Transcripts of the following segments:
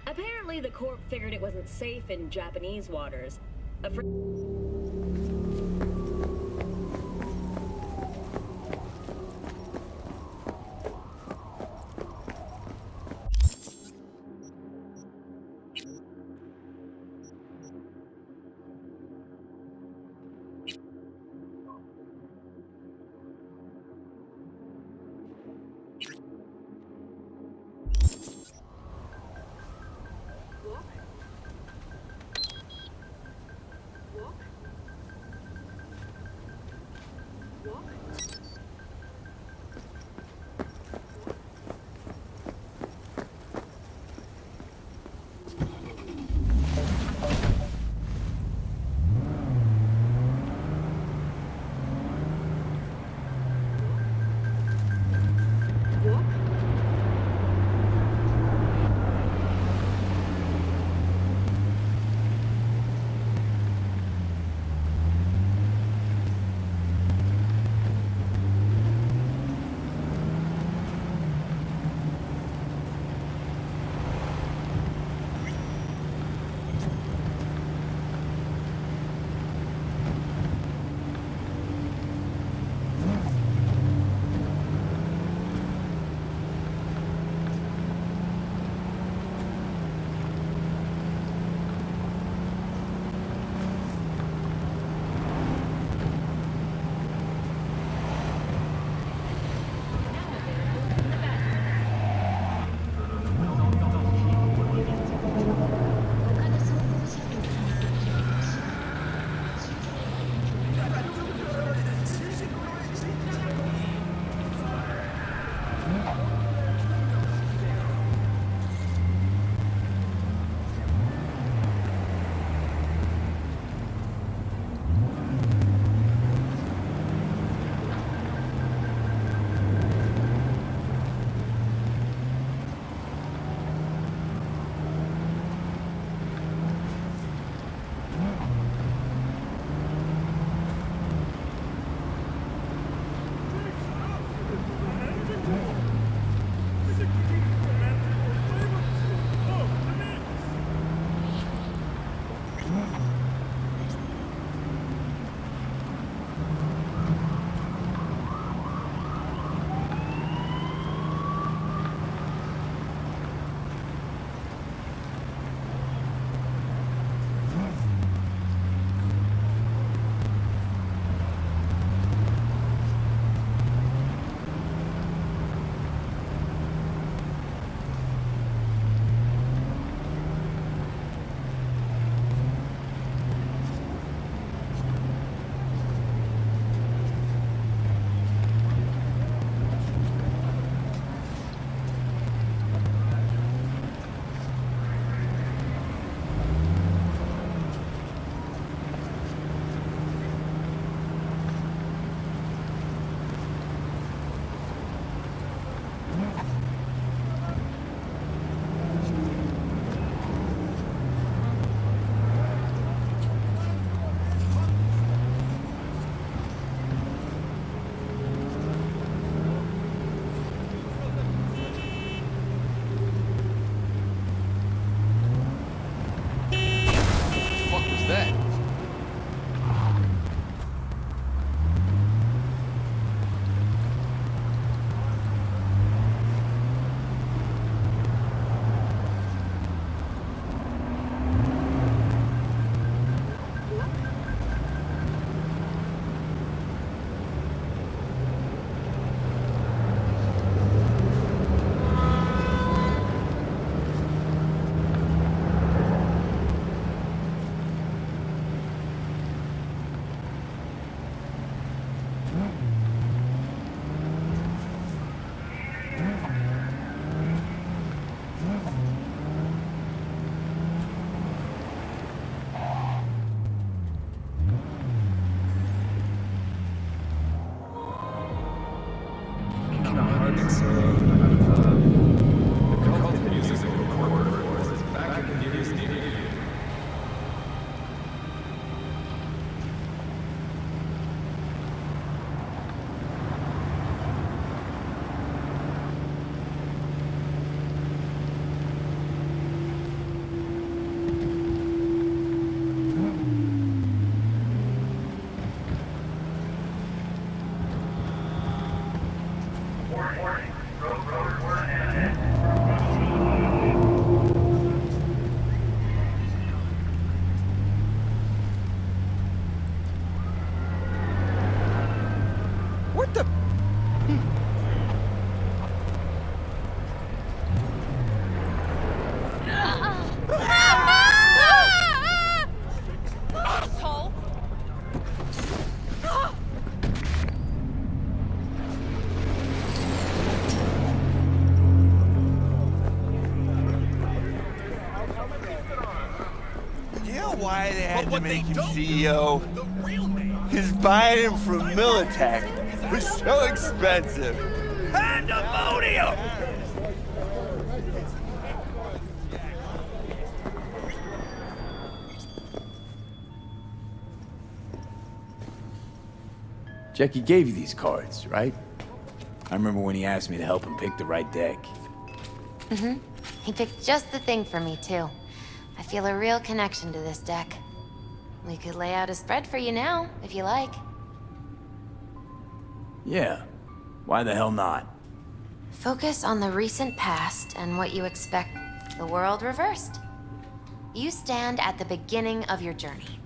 Apparently, the Corp figured it wasn't safe in Japanese waters. Walk. why they had But to what make they him don't CEO? do, the real name. His buying him from Militech was so expensive. Pandemonium! Jackie gave you these cards, right? I remember when he asked me to help him pick the right deck. He picked just the thing for me, too. I feel a real connection to this deck. We could lay out a spread for you now, if you like. Yeah. Why the hell not? Focus on the recent past and what you expect the world reversed. You stand at the beginning of your journey.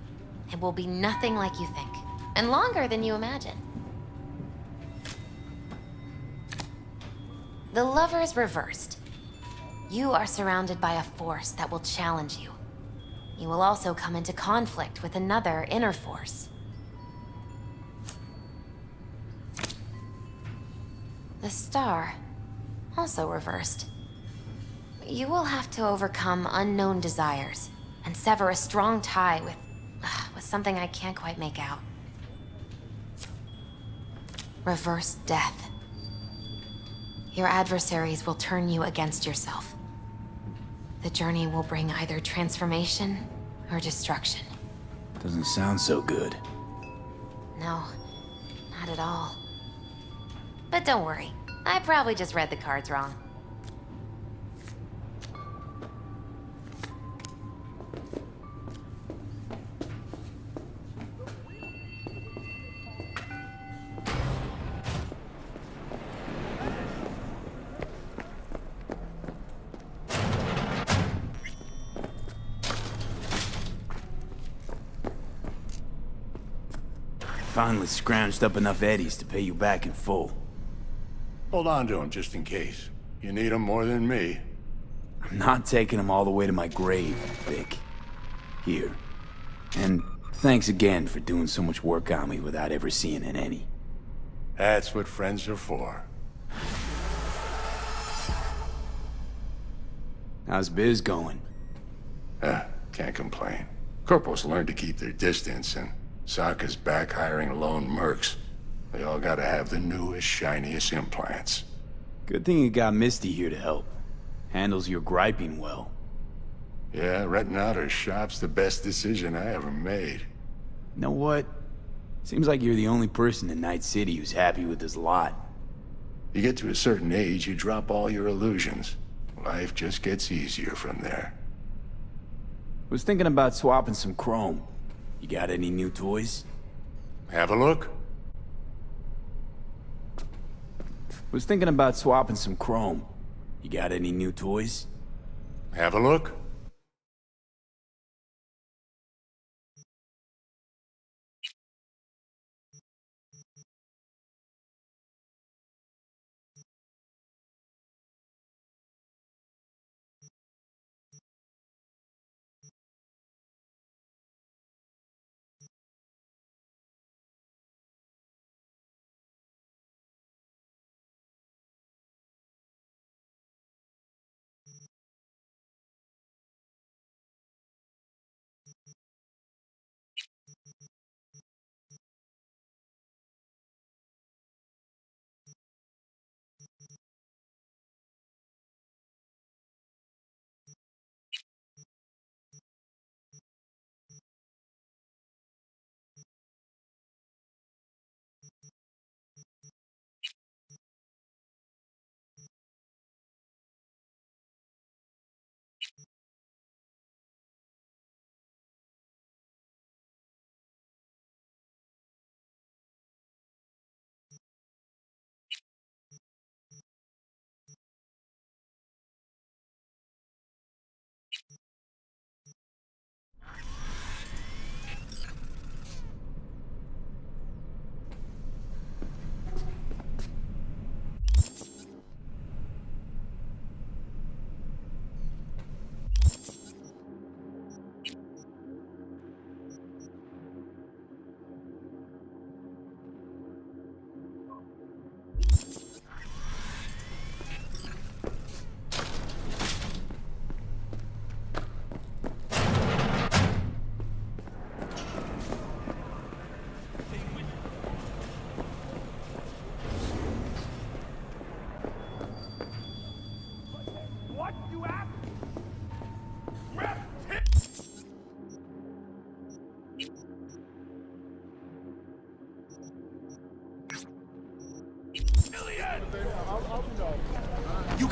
It will be nothing like you think, and longer than you imagine. The Lovers reversed. You are surrounded by a force that will challenge you. You will also come into conflict with another inner force. The Star, also reversed. You will have to overcome unknown desires and sever a strong tie with something I can't quite make out. Reversed death. Your adversaries will turn you against yourself. The journey will bring either transformation or destruction. Doesn't sound so good. No, not at all. But don't worry, I probably just read the cards wrong. Finally scrounged up enough eddies to pay you back in full. Hold on to him just in case. You need him more than me. I'm not taking them all the way to my grave, Vic. Here. And thanks again for doing so much work on me without ever seeing an any. That's what friends are for. How's biz going? Can't complain. Corporals learn to keep their distance, and Sokka's back hiring lone mercs. They all gotta have the newest, shiniest implants. Good thing you got Misty here to help. Handles your griping well. Yeah, renting out her shop's the best decision I ever made. You know what? Seems like you're the only person in Night City who's happy with this lot. You get to a certain age, you drop all your illusions. Life just gets easier from there. Was thinking about swapping some chrome. You got any new toys? Have a look? Was thinking about swapping some chrome. You got any new toys? Have a look?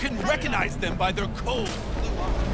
can recognize them by their cold blue eyes.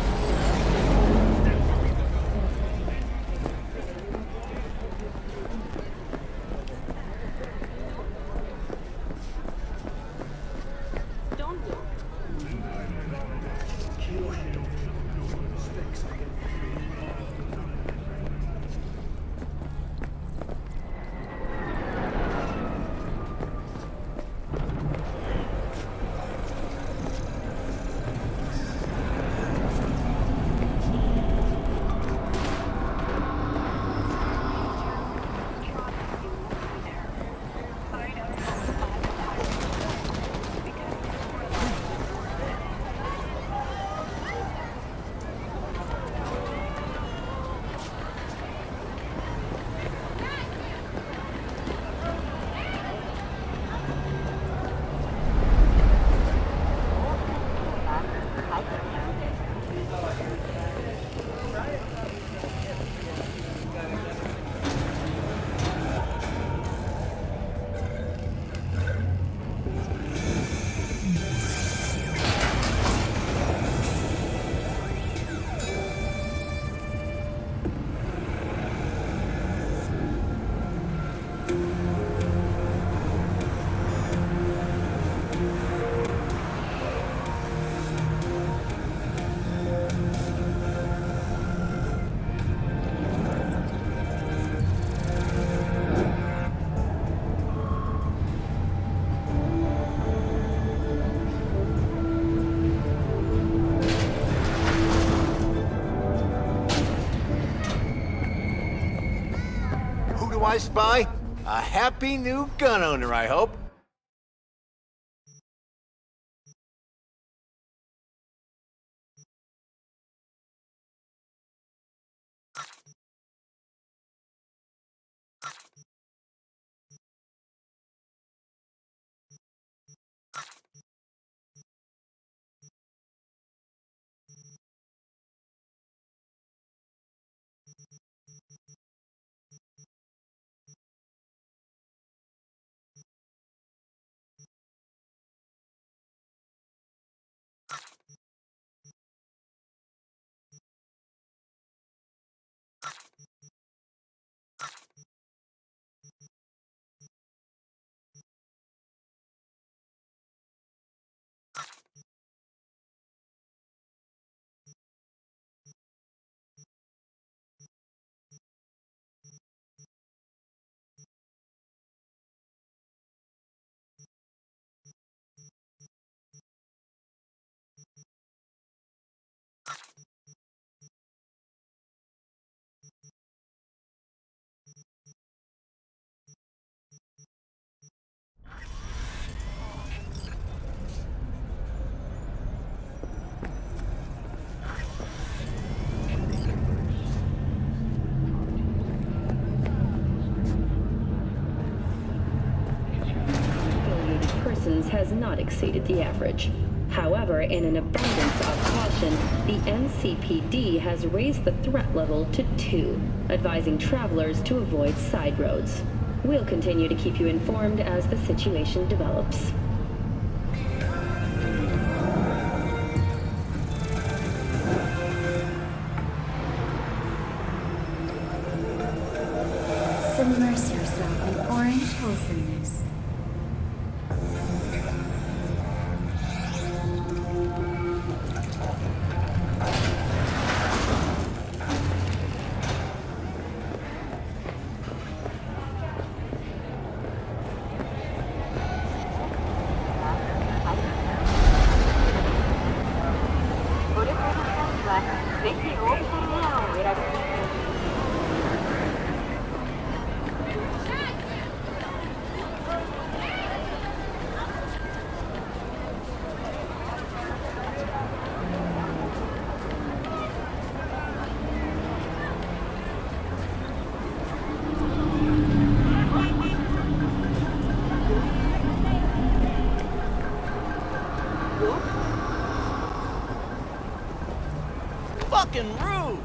I spy? A happy new gun owner, I hope. Has not exceeded the average. However, in an abundance of caution, the NCPD has raised the threat level to 2, advising travelers to avoid side roads. We'll continue to keep you informed as the situation develops. Submerge yourself in orange wholesomeness. Fucking rude!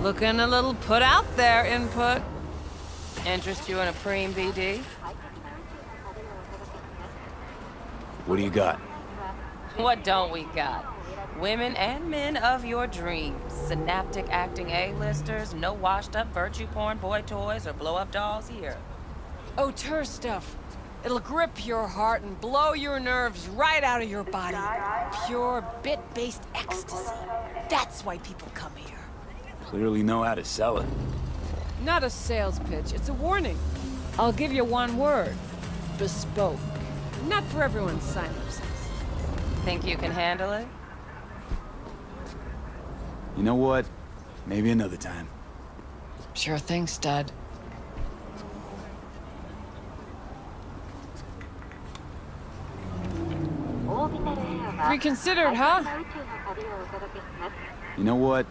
Looking a little put out there, input. Interest you in a preem BD? What do you got? What don't we got? Women and men of your dreams. Synaptic acting A-listers, no washed-up virtue porn boy toys or blow-up dolls here. Auteur stuff. It'll grip your heart and blow your nerves right out of your body. Pure bit-based ecstasy. That's why people come here. Clearly know how to sell it. Not a sales pitch, it's a warning. I'll give you one word. Bespoke. Not for everyone's synapses. Think you can handle it? You know what? Maybe another time. Sure thing, stud. Reconsidered, huh? You know what?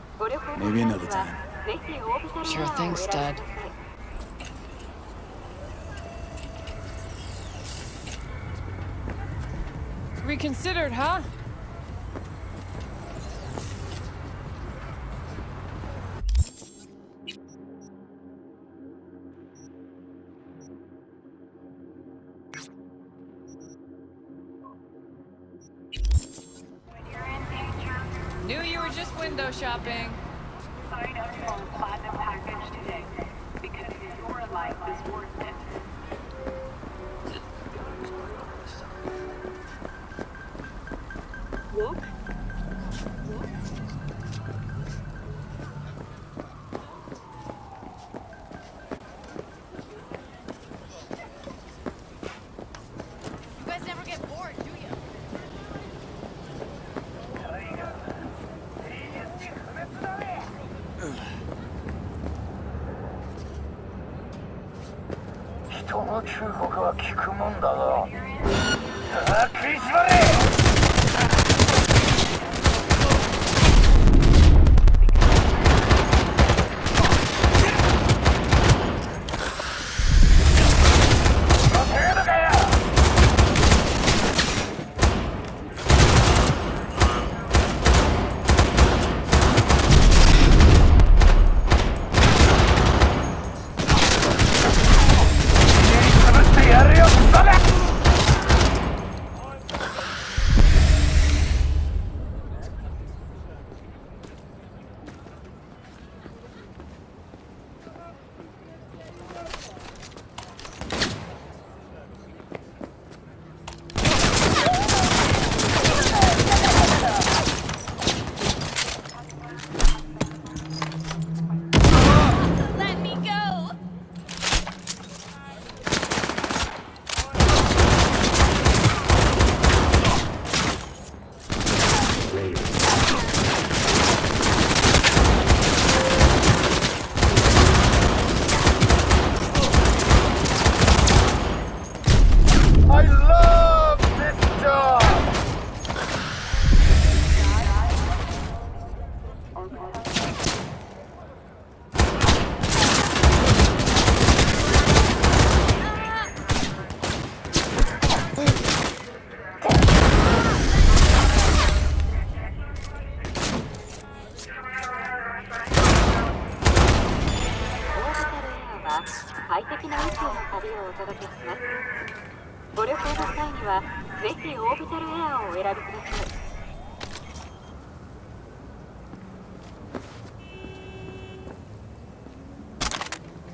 Maybe another time. Sure thing, stud. Reconsidered, huh? Knew you were just window shopping. Sign up for a platinum package today, because your life is worth it. What? You guys never get bored, do you? Let me go! I love this job!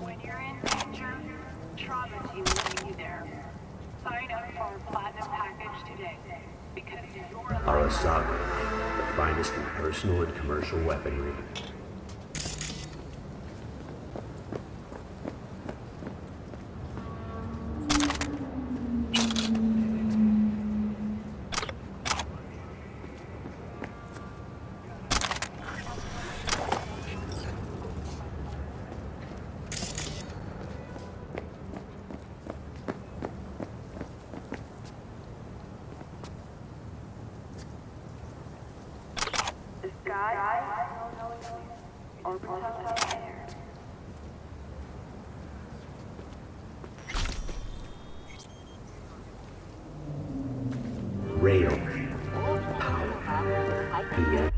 When you're in danger, Trauma Team will meet you there. Arasaka, the finest in personal and commercial weaponry. Rail. Power. BS.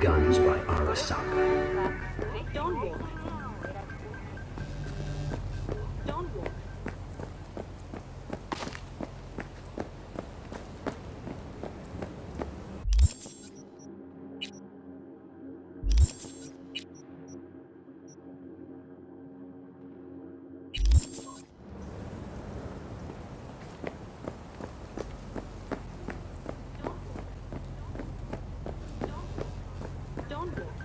Guns by Arasaka. Don't worry. Don't worry. Don't worry. Don't worry.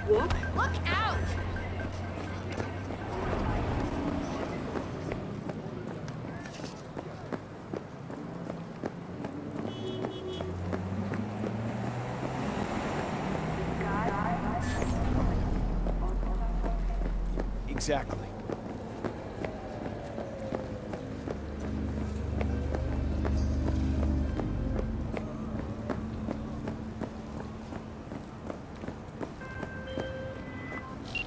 Look out! Exactly.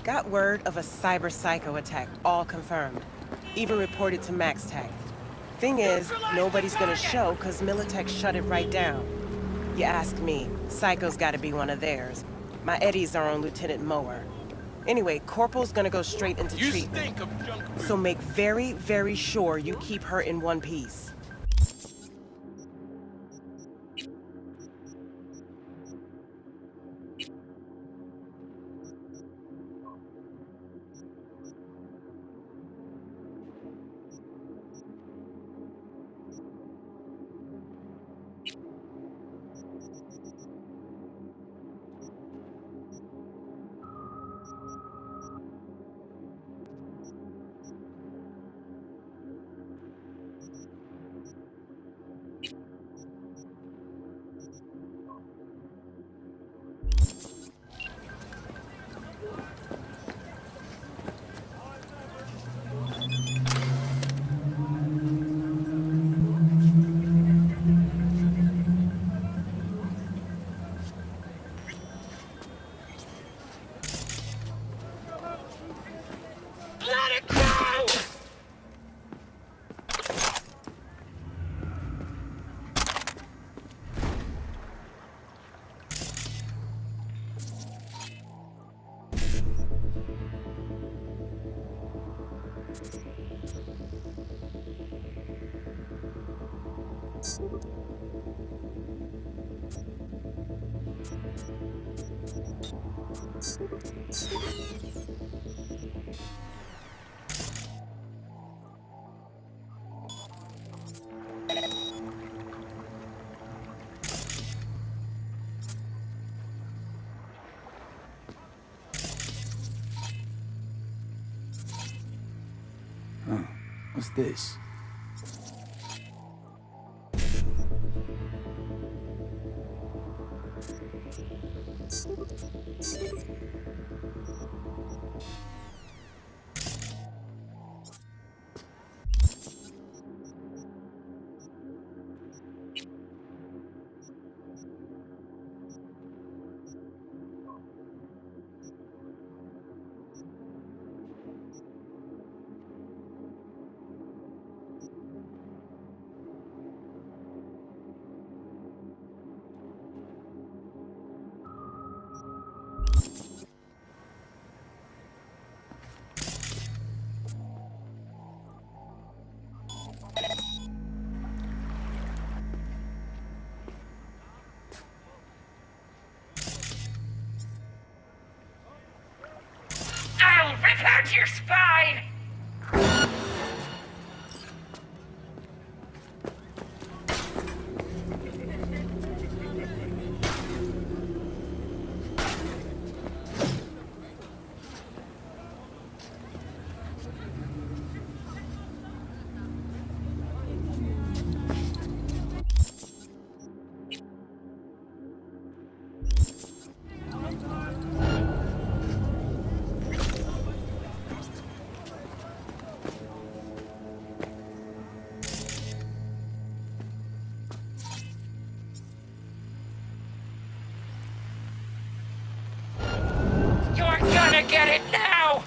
Got word of a cyber psycho attack, all confirmed. Even reported to MaxTech. Thing is, nobody's gonna show cause Militech shut it right down. You ask me, Psycho's gotta be one of theirs. My Eddies are on Lieutenant Mower. Anyway, Corporal's gonna go straight into treatment. So make very, very sure you keep her in one piece. Huh. What's this? I'll rip out your spine! You're gonna get it now!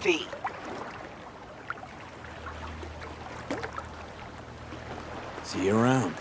V. See you around.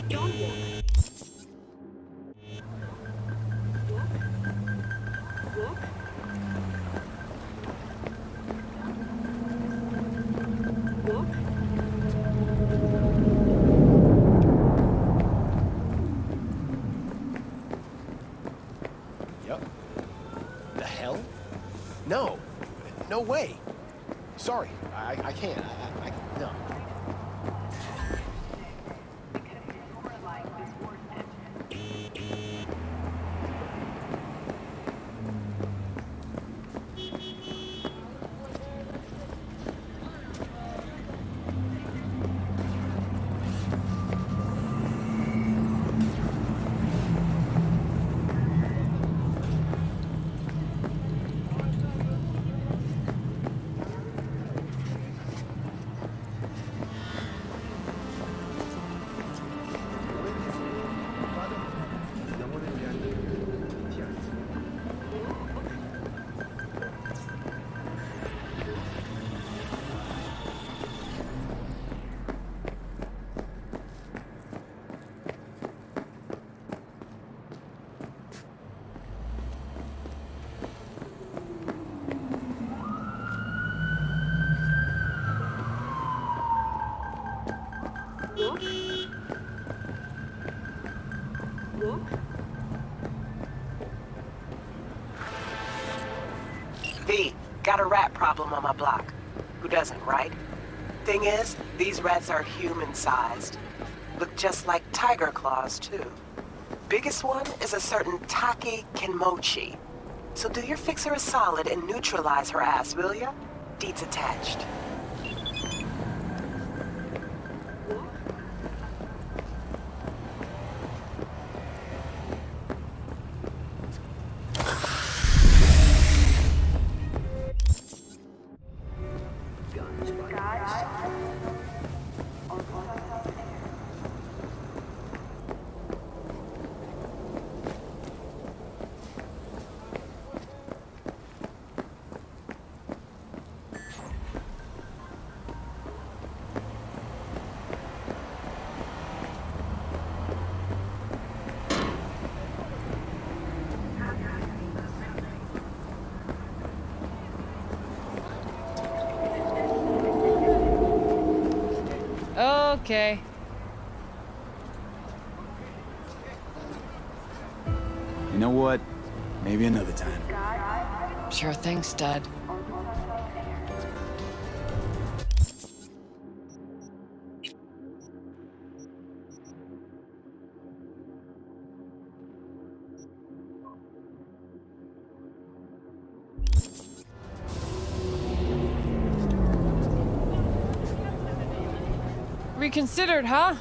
Don't walk. Walk. Walk. Yep. The hell? No. No way. Sorry. I can't. No. Walk. Walk. V, got a rat problem on my block. Who doesn't, right? Thing is, these rats are human-sized. Look just like tiger claws, too. Biggest one is a certain Taki Kenmochi. So do your fixer a solid and neutralize her ass, will ya? Deeds attached. Okay. You know what? Maybe another time. Sure thing, stud. Reconsidered, huh?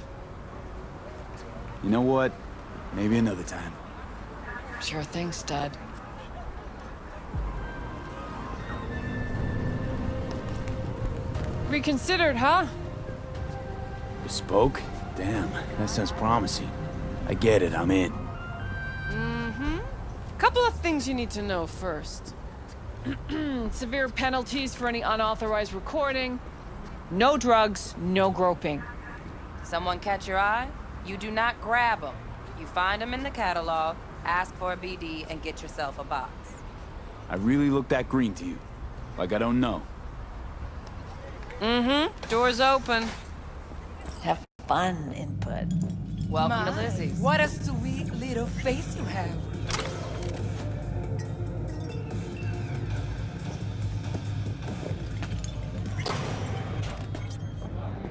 You know what? Maybe another time. Sure thing, stud. Reconsidered, huh? Bespoke? Damn, that sounds promising. I get it, I'm in. Mm-hmm. Couple of things you need to know first. Severe penalties for any unauthorized recording. No drugs, no groping. Someone catch your eye? You do not grab them. You find them in the catalog, ask for a BD, and get yourself a box. I really look that green to you. Like I don't know. Mm-hmm. Door's open. Have fun, input. Welcome to Lizzie's. What a sweet little face you have.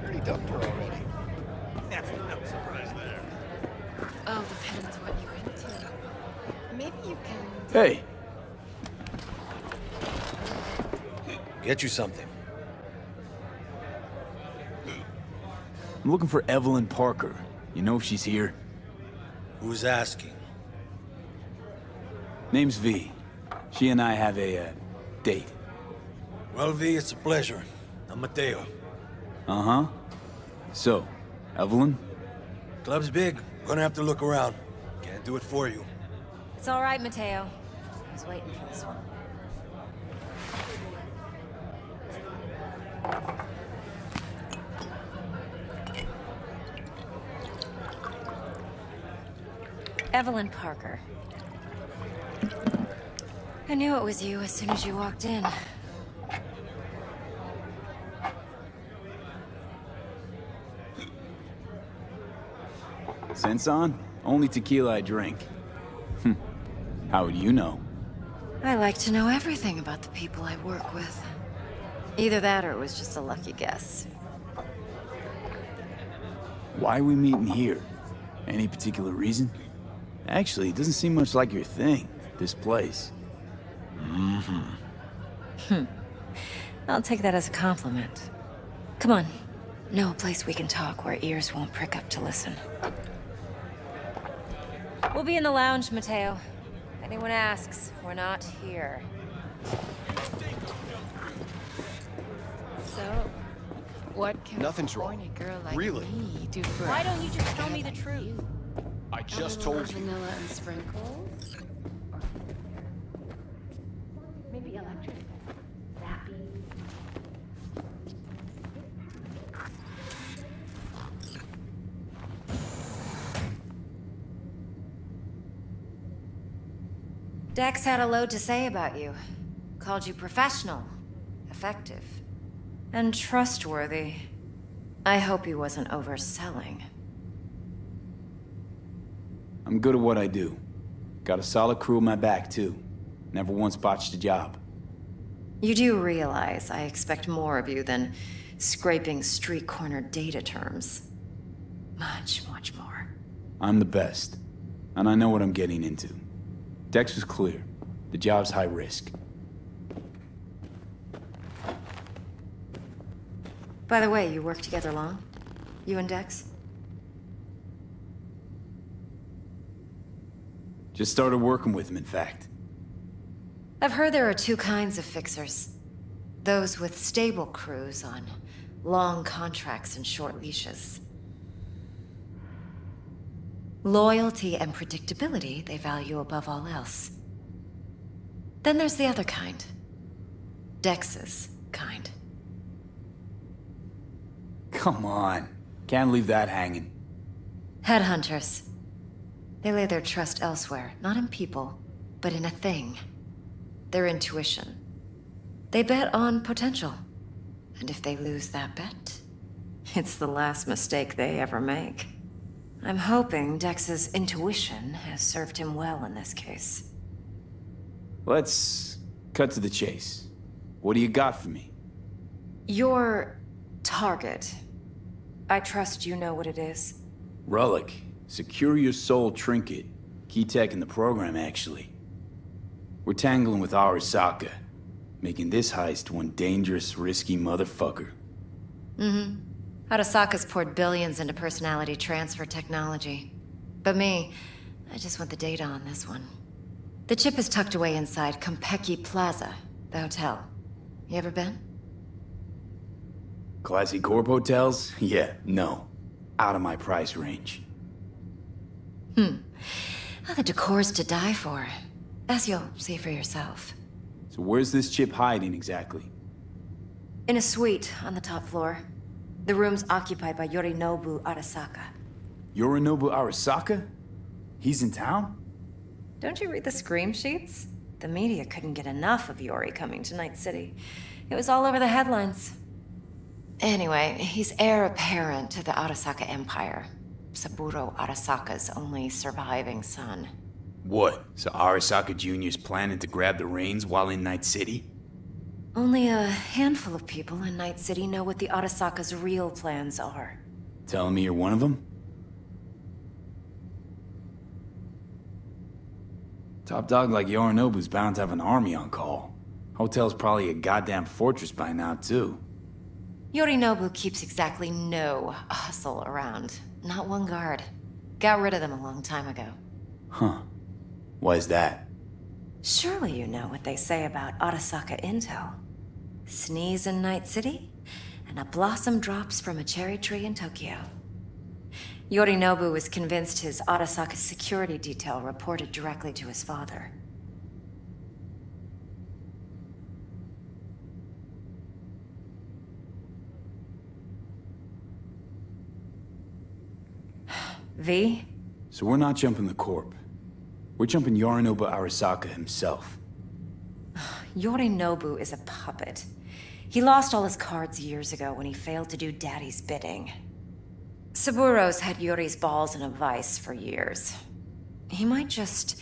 Already dumped her already. No surprise there. Oh, depends what you're into. Maybe you can... Hey! Get you something. I'm looking for Evelyn Parker. You know if she's here? Who's asking? Name's V. She and I have a, date. Well, V, it's a pleasure. I'm Mateo. Uh-huh. So, Evelyn? Club's big. Gonna have to look around. Can't do it for you. It's all right, Mateo. I was waiting for this one. Evelyn Parker. I knew it was you as soon as you walked in. Sense on? Only tequila I drink. How would you know? I like to know everything about the people I work with. Either that or it was just a lucky guess. Why are we meeting here? Any particular reason? Actually, it doesn't seem much like your thing, this place. I'll take that as a compliment. Come on. Know a place we can talk where ears won't prick up to listen. We'll be in the lounge, Mateo. If anyone asks, we're not here. So, what can Nothing's a wrong. horny girl like Really? me do for Why don't you just tell me the truth? I just told you. Vanilla and sprinkles? Maybe electric. Happy. Dex had a load to say about you. Called you professional, effective, and trustworthy. I hope he wasn't overselling. I'm good at what I do. Got a solid crew on my back, too. Never once botched a job. You do realize I expect more of you than scraping street corner data terms. Much, much more. I'm the best, and I know what I'm getting into. Dex was clear. The job's high risk. By the way, you work together long? You and Dex? Just started working with him, in fact. I've heard there are two kinds of fixers. Those with stable crews on long contracts and short leashes. Loyalty and predictability they value above all else. Then there's the other kind. Dex's kind. Come on. Can't leave that hanging. Headhunters. They lay their trust elsewhere, not in people, but in a thing. Their intuition. They bet on potential. And if they lose that bet, it's the last mistake they ever make. I'm hoping Dex's intuition has served him well in this case. Let's cut to the chase. What do you got for me? Your target. I trust you know what it is. Relic. Secure your soul trinket. Key tech in the program, actually. We're tangling with Arasaka, making this heist one dangerous, risky motherfucker. Mm-hmm. Arasaka's poured billions into personality transfer technology. But me, I just want the data on this one. The chip is tucked away inside Kompeki Plaza, the hotel. You ever been? Classy corp hotels? Yeah, no. Out of my price range. Well, the decor's to die for, as you'll see for yourself. So where's this chip hiding exactly? In a suite on the top floor. The room's occupied by Yorinobu Arasaka. Yorinobu Arasaka? He's in town? Don't you read the scream sheets? The media couldn't get enough of Yori coming to Night City. It was all over the headlines. Anyway, he's heir apparent to the Arasaka Empire. Saburo Arasaka's only surviving son. What? So Arasaka Jr.'s planning to grab the reins while in Night City? Only a handful of people in Night City know what the Arasaka's real plans are. Telling me you're one of them? Top dog like Yorinobu's bound to have an army on call. Hotel's probably a goddamn fortress by now, too. Yorinobu keeps exactly no hustle around. Not one guard. Got rid of them a long time ago. Huh. Why is that? Surely you know what they say about Arasaka intel. Sneeze in Night City, and a blossom drops from a cherry tree in Tokyo. Yorinobu was convinced his Arasaka security detail reported directly to his father. V? So we're not jumping the corp. We're jumping Yorinobu Arasaka himself. Yorinobu is a puppet. He lost all his cards years ago when he failed to do Daddy's bidding. Saburo's had Yuri's balls in a vice for years. He might just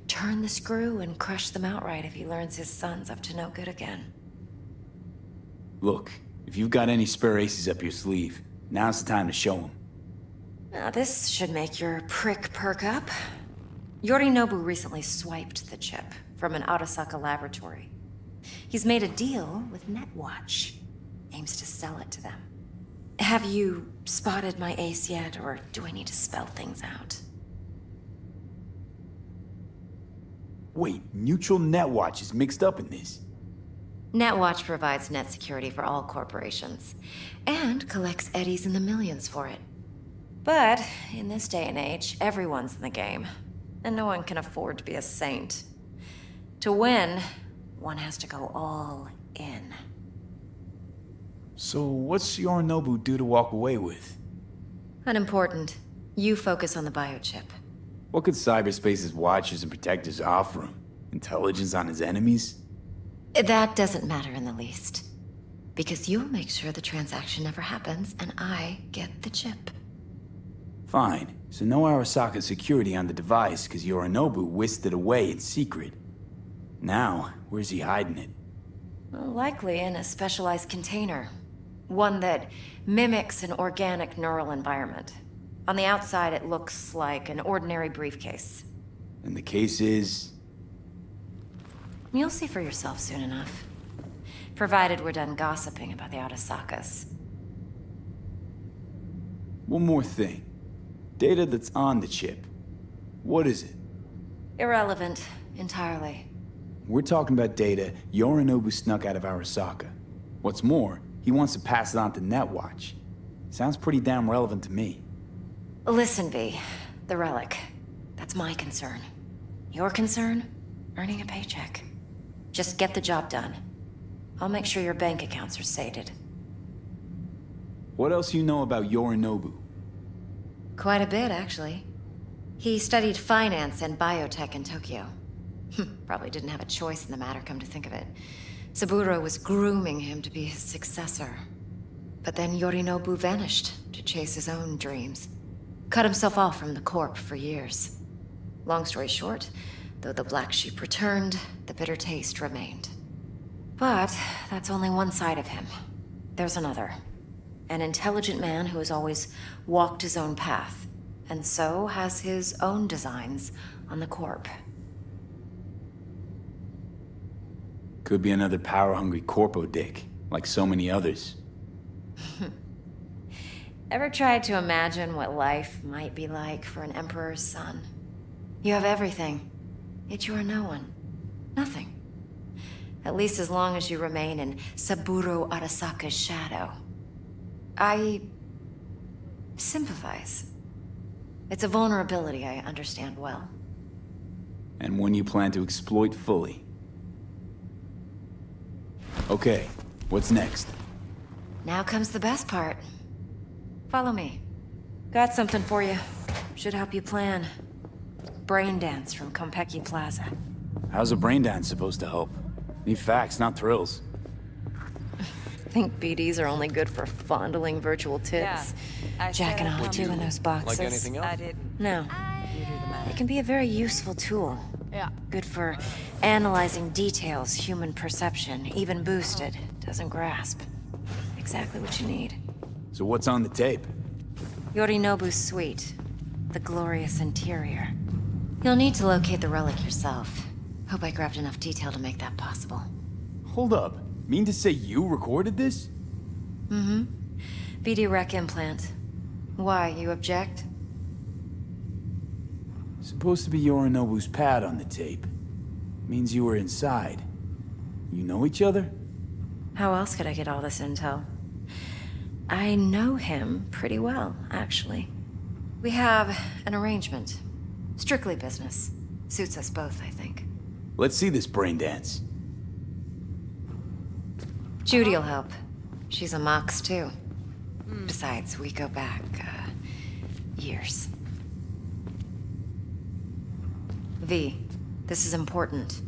turn the screw and crush them outright if he learns his son's up to no good again. Look, if you've got any spare aces up your sleeve, now's the time to show them. Now, this should make your prick perk up. Yorinobu recently swiped the chip from an Arasaka laboratory. He's made a deal with Netwatch. Aims to sell it to them. Have you spotted my ace yet, or do I need to spell things out? Wait, Neutral Netwatch is mixed up in this. Netwatch provides net security for all corporations, and collects eddies in the millions for it. But in this day and age, everyone's in the game, and no one can afford to be a saint. To win, one has to go all in. So what's Yorinobu due to walk away with? Unimportant. You focus on the biochip. What could cyberspace's watchers and protectors offer him? Intelligence on his enemies? That doesn't matter in the least. Because you'll make sure the transaction never happens, and I get the chip. Fine. So no Arasaka security on the device, because Yorinobu whisked it away in secret. Now, where's he hiding it? Well, likely in a specialized container. One that mimics an organic neural environment. On the outside, it looks like an ordinary briefcase. And the case is... You'll see for yourself soon enough. Provided we're done gossiping about the Arasakas. One more thing. Data that's on the chip. What is it? Irrelevant, entirely. We're talking about data Yorinobu snuck out of Arasaka. What's more, he wants to pass it on to Netwatch. Sounds pretty damn relevant to me. Listen, V. The relic. That's my concern. Your concern? Earning a paycheck. Just get the job done. I'll make sure your bank accounts are sated. What else you know about Yorinobu? Quite a bit, actually. He studied finance and biotech in Tokyo. Probably didn't have a choice in the matter, come to think of it. Saburo was grooming him to be his successor. But then Yorinobu vanished to chase his own dreams. Cut himself off from the Corp for years. Long story short, though the black sheep returned, the bitter taste remained. But that's only one side of him. There's another. An intelligent man who has always walked his own path, and so has his own designs on the Corp. Could be another power-hungry corpo dick, like so many others. Ever tried to imagine what life might be like for an emperor's son? You have everything, yet you are no one. Nothing. At least as long as you remain in Saburo Arasaka's shadow. I sympathize. It's a vulnerability I understand well. And one you plan to exploit fully. Okay, what's next? Now comes the best part. Follow me. Got something for you. Should help you plan. Brain dance from Konpeki Plaza. How's a brain dance supposed to help? Need facts, not thrills. Think BDs are only good for fondling virtual tits. Yeah, Jacking off too in those boxes. Like anything else? I didn't. No. You do the math. It can be a very useful tool. Yeah. Good for analyzing details human perception, even boosted, doesn't grasp. Exactly what you need. So what's on the tape? Yorinobu's suite. The glorious interior. You'll need to locate the relic yourself. Hope I grabbed enough detail to make that possible. Hold up. Mean to say you recorded this? Mm-hmm. BD rec implant. Why, you object? Supposed to be Yorinobu's pad on the tape. Means you were inside. You know each other? How else could I get all this intel? I know him pretty well, actually. We have an arrangement. Strictly business. Suits us both, I think. Let's see this brain dance. Judy'll help. She's a Mox, too. Besides, we go back, years. V, this is important.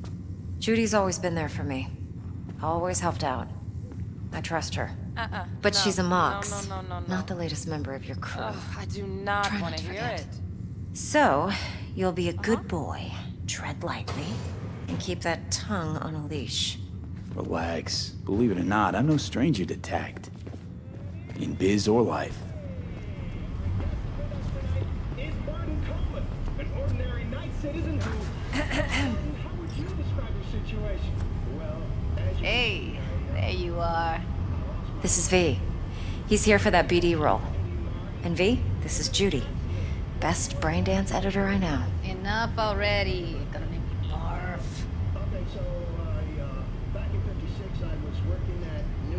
Judy's always been there for me. Always helped out. I trust her. But No, she's a Mox. no. Not the latest member of your crew. I do not Try want not to to hear forget. it. So, you'll be a good boy, tread lightly, and keep that tongue on a leash. Relax. Believe it or not, I'm no stranger to tact. In biz or life. Hey, there you are. This is V. He's here for that BD role. And V, this is Judy. Best braindance editor I know. Enough already. Gonna make me barf.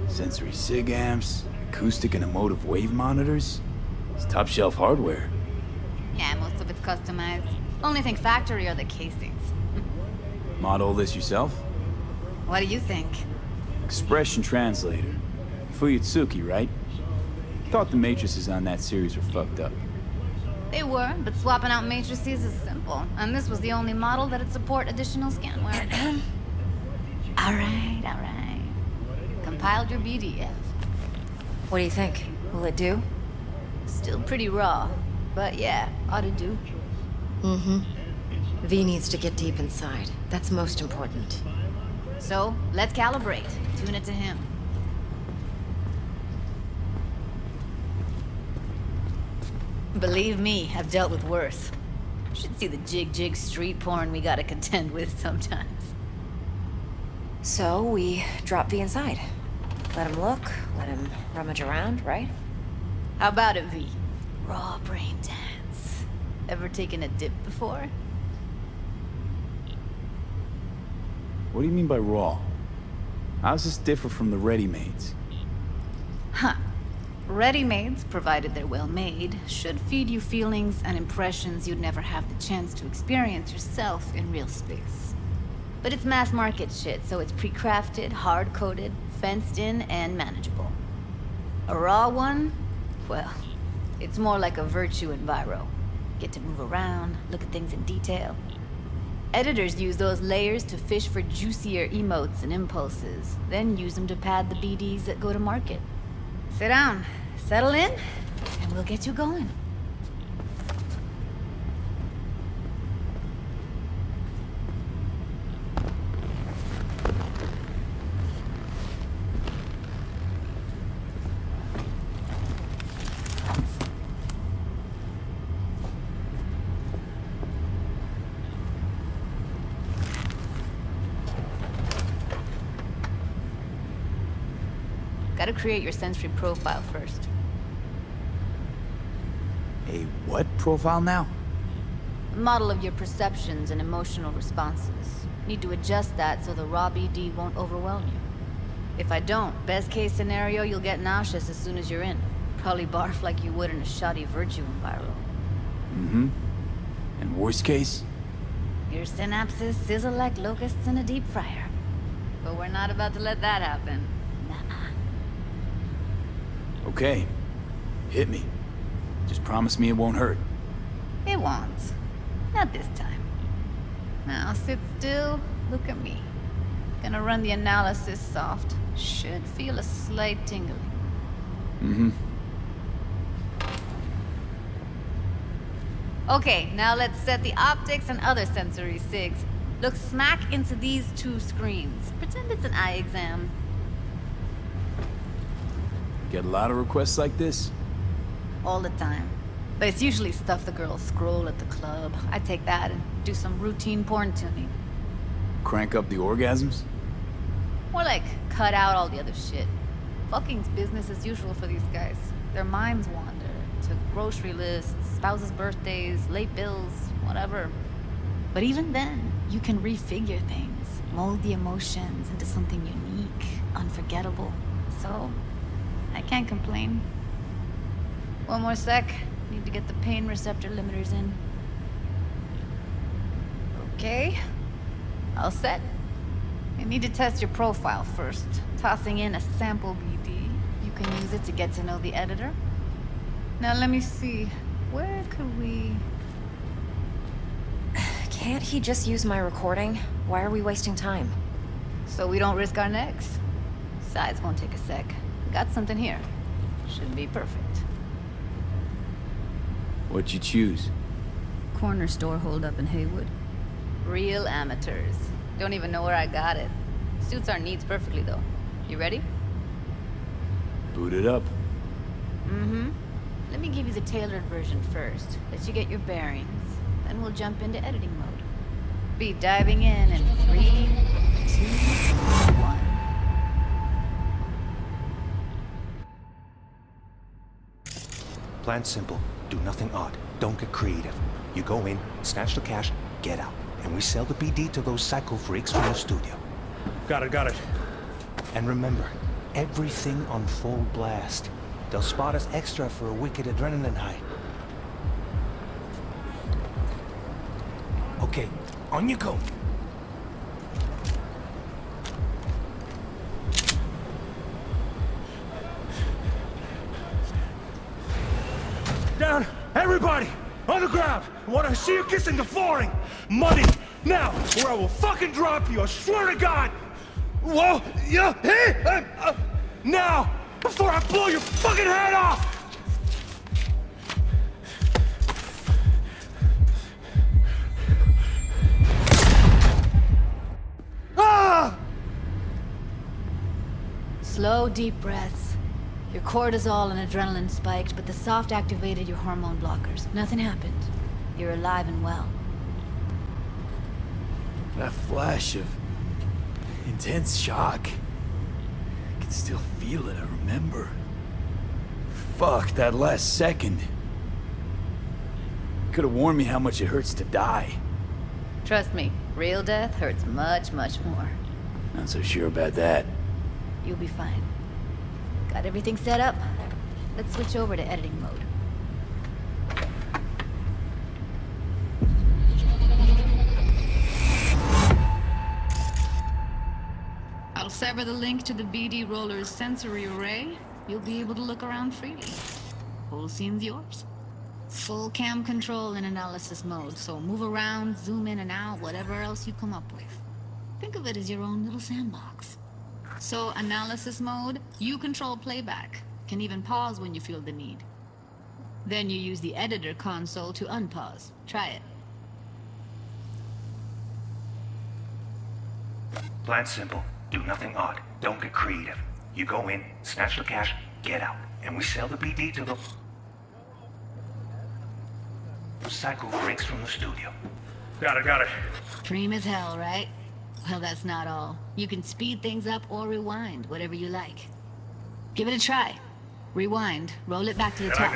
Sensory sig amps, acoustic and emotive wave monitors. It's top shelf hardware. Yeah, most of it's customized. Only thing factory are the casings. Model this yourself? What do you think? Expression translator. Fuyutsuki, right? Thought the matrices on that series were fucked up. They were, but swapping out matrices is simple. And this was the only model that'd support additional scanware. Alright. Compiled your BDF. What do you think? Will it do? Still pretty raw, but yeah, ought to do. Mm-hmm. V needs to get deep inside. That's most important. So, let's calibrate. Tune it to him. Believe me, I've dealt with worse. Should see the jig street porn we gotta contend with sometimes. So, we drop V inside. Let him look, let him rummage around, right? How about it, V? Raw brain dance. Ever taken a dip before? What do you mean by raw? How's this differ from the ready-mades? Huh. Ready-mades, provided they're well made, should feed you feelings and impressions you'd never have the chance to experience yourself in real space. But it's mass market shit, so it's pre-crafted, hard-coded, fenced in, and manageable. A raw one? Well, it's more like a virtue enviro. Get to move around, look at things in detail. Editors use those layers to fish for juicier emotes and impulses, then use them to pad the BDs that go to market. Sit down, settle in, and we'll get you going. Gotta create your sensory profile first. A what profile now? A model of your perceptions and emotional responses. Need to adjust that so the raw BD won't overwhelm you. If I don't, best case scenario, you'll get nauseous as soon as you're in. Probably barf like you would in a shoddy virtue enviro. Mm-hmm. And worst case? Your synapses sizzle like locusts in a deep fryer. But we're not about to let that happen. Okay. Hit me. Just promise me it won't hurt. It won't. Not this time. Now sit still, look at me. Gonna run the analysis soft. Should feel a slight tingling. Mm-hmm. Okay, now let's set the optics and other sensory sigs. Look smack into these two screens. Pretend it's an eye exam. Get a lot of requests like this? All the time. But it's usually stuff the girls scroll at the club. I take that and do some routine porn tuning. Crank up the orgasms? More like cut out all the other shit. Fucking's business as usual for these guys. Their minds wander to grocery lists, spouses' birthdays, late bills, whatever. But even then, you can refigure things, mold the emotions into something unique, unforgettable. So, I can't complain. One more sec. Need to get the pain receptor limiters in. Okay. All set. I need to test your profile first. Tossing in a sample BD. You can use it to get to know the editor. Now let me see. Where could we... Can't he just use my recording? Why are we wasting time? So we don't risk our necks. Besides, won't take a sec. Got something here. Should be perfect. What'd you choose? Corner store holdup in Haywood. Real amateurs. Don't even know where I got it. Suits our needs perfectly, though. You ready? Boot it up. Mm-hmm. Let me give you the tailored version first. Let you get your bearings. Then we'll jump into editing mode. Be diving in 3, 2, 1. Plan simple. Do nothing odd. Don't get creative. You go in, snatch the cash, get out. And we sell the BD to those psycho freaks from the studio. Got it. And remember, everything on full blast. They'll spot us extra for a wicked adrenaline high. Okay, on you go. Down! Everybody! On the ground! I want to see you kissing the flooring! Money! Now! Or I will fucking drop you! I swear to God! Whoa! Yeah! Hey! Now! Before I blow your fucking head off! Ah! Slow, deep breaths. Your cortisol and adrenaline spiked, but the soft activated your hormone blockers. Nothing happened. You're alive and well. That flash of intense shock. I can still feel it, I remember. Fuck, that last second. Could have warned me how much it hurts to die. Trust me, real death hurts much, much more. Not so sure about that. You'll be fine. Got everything set up? Let's switch over to editing mode. I'll sever the link to the BD Roller's sensory array. You'll be able to look around freely. Whole scene's yours. Full cam control in analysis mode, so move around, zoom in and out, whatever else you come up with. Think of it as your own little sandbox. So, analysis mode, you control playback. Can even pause when you feel the need. Then you use the editor console to unpause. Try it. Plan simple. Do nothing odd. Don't get creative. You go in, snatch the cash, get out. And we sell the BD to the psycho freaks from the studio. Got it. Cream as hell, right? Well, that's not all. You can speed things up or rewind, whatever you like. Give it a try. Rewind. Roll it back to the top.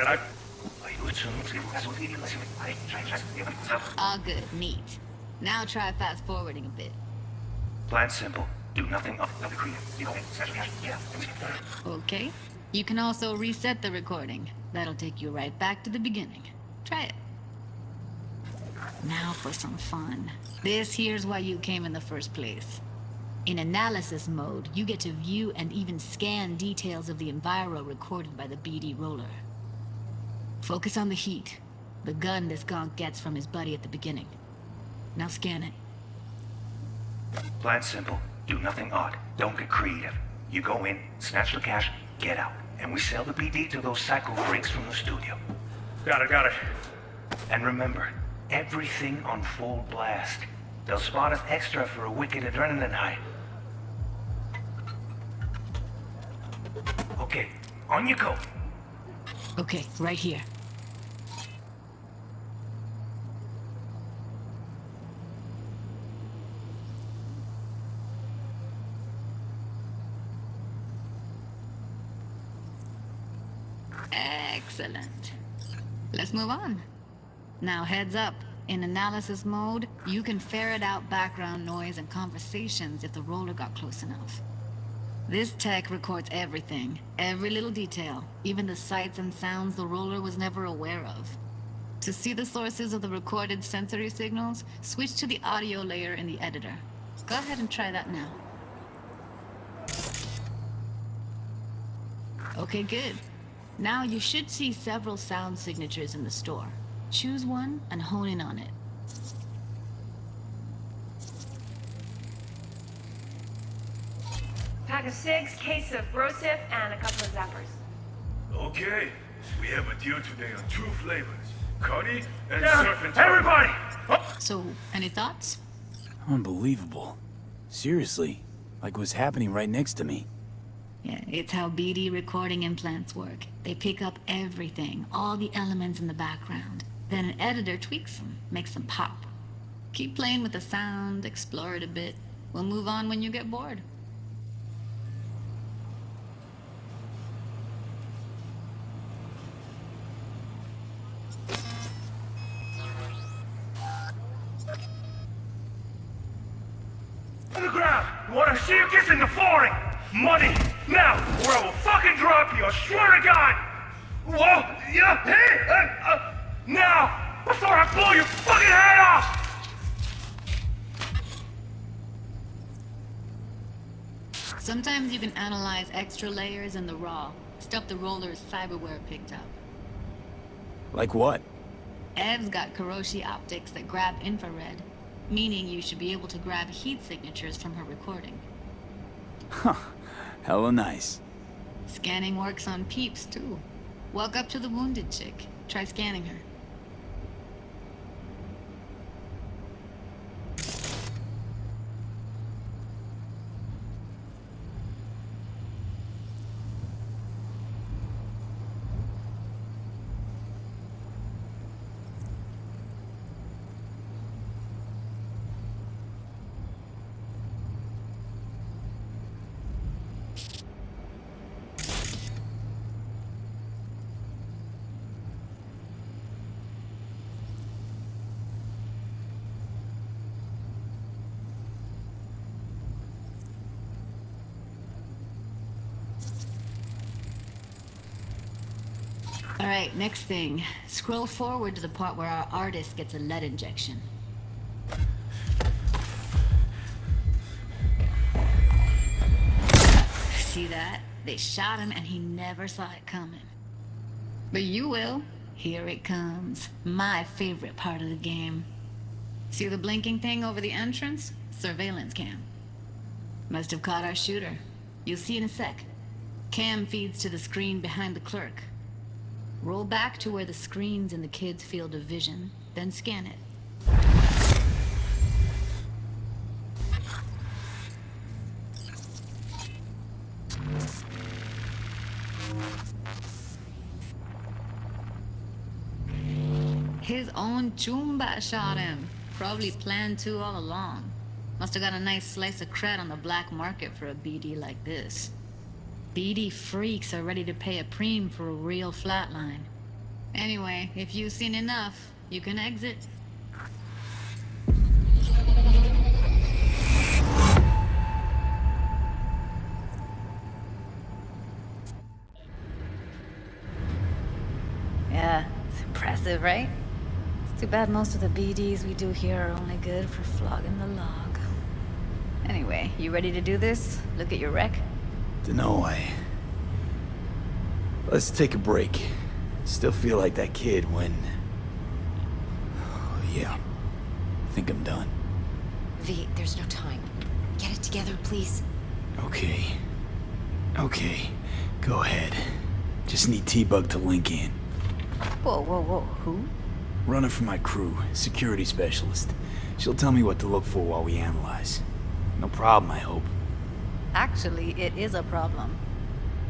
All good. Neat. Now try fast forwarding a bit. Plan simple. Do nothing odd. Okay. You can also reset the recording. That'll take you right back to the beginning. Try it. Now for some fun. This here's why you came in the first place. In analysis mode, you get to view and even scan details of the enviro recorded by the BD roller. Focus on the heat, the gun this gonk gets from his buddy at the beginning. Now scan it. Plan simple. Do nothing odd. Don't get creative. You go in, snatch the cash, get out. And we sell the BD to those psycho freaks from the studio. Got it. And remember, everything on full blast. They'll spot us extra for a wicked adrenaline high. Okay, on you go. Okay, right here. Excellent. Let's move on. Now heads up. In analysis mode, you can ferret out background noise and conversations if the roller got close enough. This tech records everything, every little detail, even the sights and sounds the roller was never aware of. To see the sources of the recorded sensory signals, switch to the audio layer in the editor. Go ahead and try that now. Okay, good. Now you should see several sound signatures in the store. Choose one and hone in on it. of cigs, case of Brosif, and a couple of zappers. Okay, we have a deal today on 2 flavors. Cuddy and surf and everybody! So, any thoughts? Unbelievable. Seriously, like what's happening right next to me. Yeah, it's how BD recording implants work. They pick up everything, all the elements in the background. Then an editor tweaks them, makes them pop. Keep playing with the sound, explore it a bit. We'll move on when you get bored. On the ground! You wanna see you kissing the flooring! Money! Now! Or I will fucking drop you, I swear to God! Whoa! Yeah! Hey! Now! Before I blow your fucking head off! Sometimes you can analyze extra layers in the raw. Stuff the roller's cyberware picked up. Like what? Ev's got Kiroshi optics that grab infrared, meaning you should be able to grab heat signatures from her recording. Huh. Hella nice. Scanning works on peeps, too. Walk up to the wounded chick. Try scanning her. Alright, next thing. Scroll forward to the part where our artist gets a lead injection. See that? They shot him and he never saw it coming. But you will. Here it comes. My favorite part of the game. See the blinking thing over the entrance? Surveillance cam. Must have caught our shooter. You'll see in a sec. Cam feeds to the screen behind the clerk. Roll back to where the screen's in the kid's field of vision, then scan it. His own Chumba shot him. Probably planned to all along. Must have got a nice slice of cred on the black market for a BD like this. BD freaks are ready to pay a preem for a real flatline. Anyway, if you've seen enough, you can exit. Yeah, it's impressive, right? It's too bad most of the BDs we do here are only good for flogging the log. Anyway, you ready to do this? Look at your wreck? Dunno, Let's take a break. Still feel like that kid when... Oh, yeah. I think I'm done. V, there's no time. Get it together, please. Okay. Go ahead. Just need T-Bug to link in. Whoa, who? Runner for my crew, security specialist. She'll tell me what to look for while we analyze. No problem, I hope. Actually, it is a problem.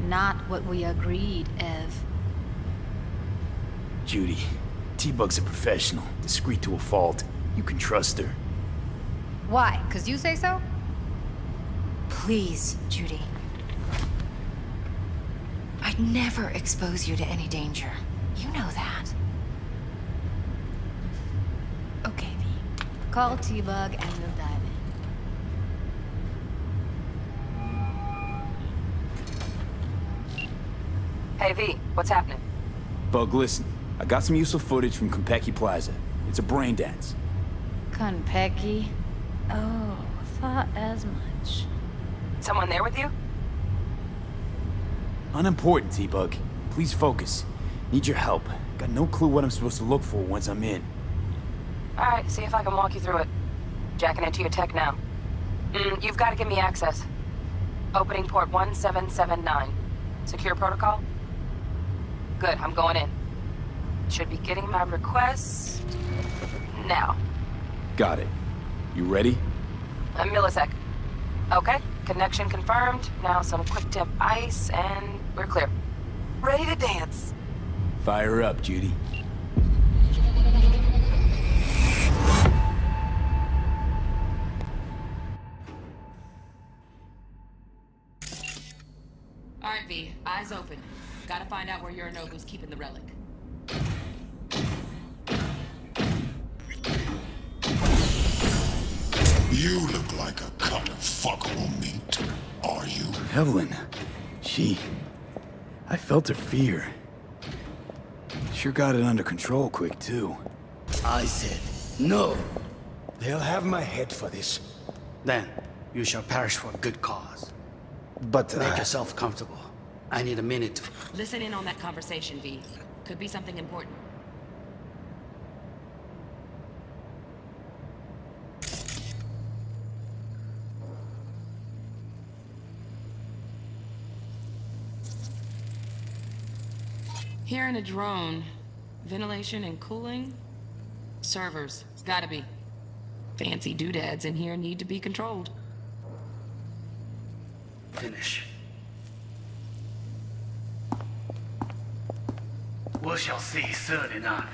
Not what we agreed, Ev. Judy, T-Bug's a professional, discreet to a fault. You can trust her. Why? 'Cause you say so? Please, Judy. I'd never expose you to any danger. You know that. Okay, V. Call T-Bug and we'll dive in. Hey, V, what's happening? Bug, listen. I got some useful footage from Konpeki Plaza. It's a brain dance. Konpeki? Oh, thought as much. Someone there with you? Unimportant, T-Bug. Please focus. Need your help. Got no clue what I'm supposed to look for once I'm in. Alright, see if I can walk you through it. Jacking into your tech now. You've got to give me access. Opening port 1779. Secure protocol? Good, I'm going in. Should be getting my request now. Got it. You ready? A millisec. Okay, connection confirmed. Now some quick tip ice and we're clear. Ready to dance. Fire up, Judy. All right, V, eyes open. Gotta find out where Yorinobu's keeping the relic. You look like a cut of fuckable meat. Are you? Evelyn. I felt her fear. Sure got it under control quick, too. I said, no. They'll have my head for this. Then, you shall perish for a good cause. But make yourself comfortable. I need a minute to... Listen in on that conversation, V. Could be something important. Hearing a drone. Ventilation and cooling? Servers. Gotta be. Fancy doodads in here need to be controlled. Finish. We shall see soon enough.